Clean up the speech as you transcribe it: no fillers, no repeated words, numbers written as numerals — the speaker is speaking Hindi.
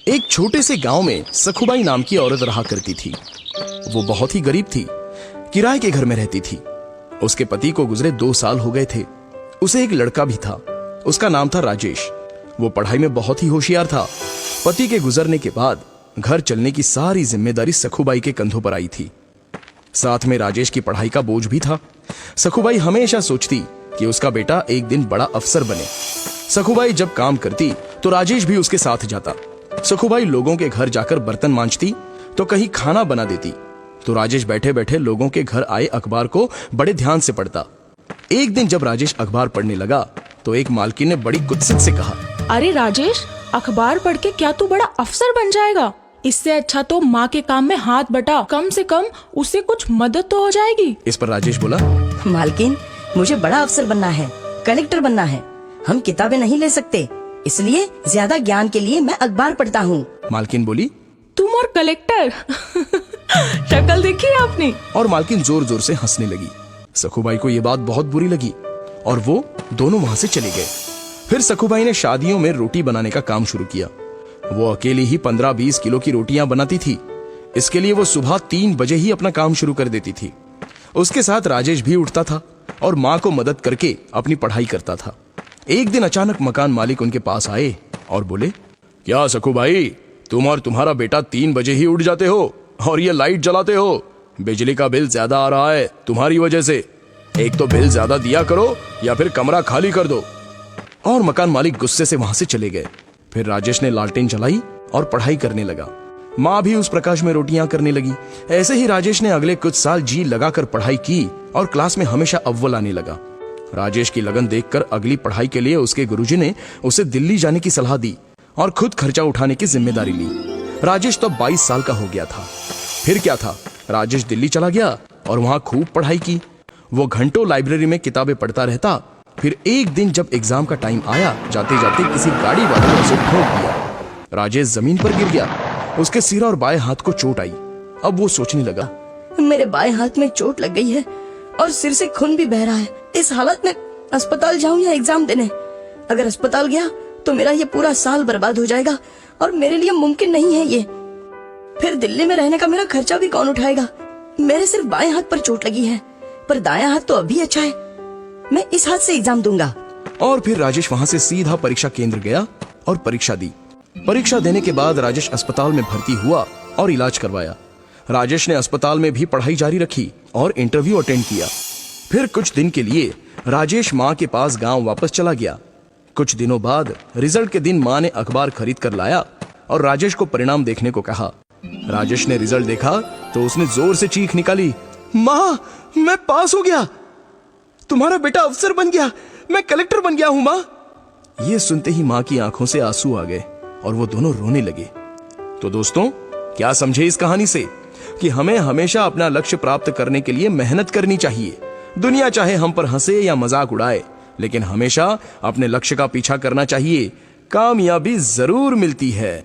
एक छोटे से गांव में सखुबाई नाम की औरत रहा करती थी। वो बहुत ही गरीब थी, किराए के घर में रहती थी। उसके पति को गुजरे 2 साल हो गए थे। उसे एक लड़का भी था, उसका नाम था राजेश। वो पढ़ाई में बहुत ही होशियार था। पति के गुजरने के बाद घर चलने की सारी जिम्मेदारी सखुबाई के कंधों पर आई थी। साथ में राजेश की पढ़ाई का बोझ भी था। सखुबाई हमेशा सोचती कि उसका बेटा एक दिन बड़ा अफसर बने। सखुबाई जब काम करती तो राजेश भी उसके साथ जाता। सखुबाई लोगों के घर जाकर बर्तन मांजती तो कहीं खाना बना देती, तो राजेश बैठे बैठे लोगों के घर आए अखबार को बड़े ध्यान से पढ़ता। एक दिन जब राजेश अखबार पढ़ने लगा तो एक मालकिन ने बड़ी कुत्सित से कहा, अरे राजेश, अखबार पढ़ के क्या तू बड़ा अफसर बन जाएगा? इससे अच्छा तो माँ के काम में हाथ बटा, कम से कम उसे कुछ मदद तो हो जाएगी। इस पर राजेश बोला, मालकिन, मुझे बड़ा अफसर बनना है, कलेक्टर बनना है। हम किताबें नहीं ले सकते, इसलिए ज्यादा ज्ञान के लिए मैं अखबार पढ़ता हूँ। मालकिन बोली, तुम और कलेक्टर शक्ल देखी है आपने? और मालकिन जोर जोर से हंसने लगी। सखुबाई को ये बात बहुत बुरी लगी और वो दोनों वहां से चले गए। फिर सखुबाई ने शादियों में रोटी बनाने का काम शुरू किया। वो अकेली ही 15-20 किलो की रोटियां बनाती थी। इसके लिए वो सुबह 3 बजे ही अपना काम शुरू कर देती थी। उसके साथ राजेश भी उठता था और माँ को मदद करके अपनी पढ़ाई करता था। एक दिन अचानक मकान मालिक उनके पास आए और बोले, क्या सखुबाई, तुम और तुम्हारा बेटा 3 बजे ही उठ जाते हो और ये लाइट जलाते हो? बिजली का बिल ज्यादा आ रहा है तुम्हारी वजह से। एक तो बिल ज्यादा दिया करो या फिर कमरा खाली कर दो। और मकान मालिक गुस्से से वहां से चले गए। फिर राजेश ने लालटेन जलाई और पढ़ाई करने लगा। माँ भी उस प्रकाश में रोटियां करने लगी। ऐसे ही राजेश ने अगले कुछ साल जी लगाकर पढ़ाई की और क्लास में हमेशा अव्वल आने लगा। राजेश की लगन देखकर अगली पढ़ाई के लिए उसके गुरुजी ने उसे दिल्ली जाने की सलाह दी और खुद खर्चा उठाने की जिम्मेदारी ली। राजेश तो 22 साल का हो गया था। फिर क्या था, राजेश दिल्ली चला गया और वहां खूब पढ़ाई की। वो घंटों लाइब्रेरी में किताबें पढ़ता रहता। फिर एक दिन जब एग्जाम का टाइम आया, जाते जाते किसी गाड़ी वाले ने उसे ठोक दिया। राजेश जमीन पर गिर गया। उसके सिर और बाएं हाथ को चोट आई। अब वो सोचने लगा, मेरे बाएं हाथ में चोट लग गई है और सिर से खून भी बह रहा है। इस हालत में अस्पताल जाऊं या एग्जाम देने? अगर अस्पताल गया तो मेरा ये पूरा साल बर्बाद हो जाएगा और मेरे लिए मुमकिन नहीं है ये। फिर दिल्ली में रहने का मेरा खर्चा भी कौन उठाएगा? मेरे सिर्फ बाएं हाथ पर चोट लगी है, पर दायां हाथ तो अभी अच्छा है। मैं इस हाथ से एग्जाम दूंगा। और फिर राजेश वहां से सीधा परीक्षा केंद्र गया और परीक्षा दी। परीक्षा देने के बाद राजेश अस्पताल में भर्ती हुआ और इलाज करवाया। राजेश ने अस्पताल में भी पढ़ाई जारी रखी और इंटरव्यू अटेंड किया। फिर कुछ दिन के लिए राजेश माँ के पास गांव वापस चला गया। कुछ दिनों बाद रिजल्ट के दिन माँ ने अखबार खरीद कर लाया और राजेश को परिणाम देखने को कहा। राजेश ने रिजल्ट देखा तो उसने जोर से चीख निकाली, माँ, मैं पास हो गया, तुम्हारा बेटा अफसर बन गया, मैं कलेक्टर बन गया हूँ माँ। ये सुनते ही माँ की आंखों से आंसू आ गए और वो दोनों रोने लगे। तो दोस्तों, क्या समझे इस कहानी से कि हमें हमेशा अपना लक्ष्य प्राप्त करने के लिए मेहनत करनी चाहिए। दुनिया चाहे हम पर हंसे या मजाक उड़ाए, लेकिन हमेशा अपने लक्ष्य का पीछा करना चाहिए। कामयाबी जरूर मिलती है।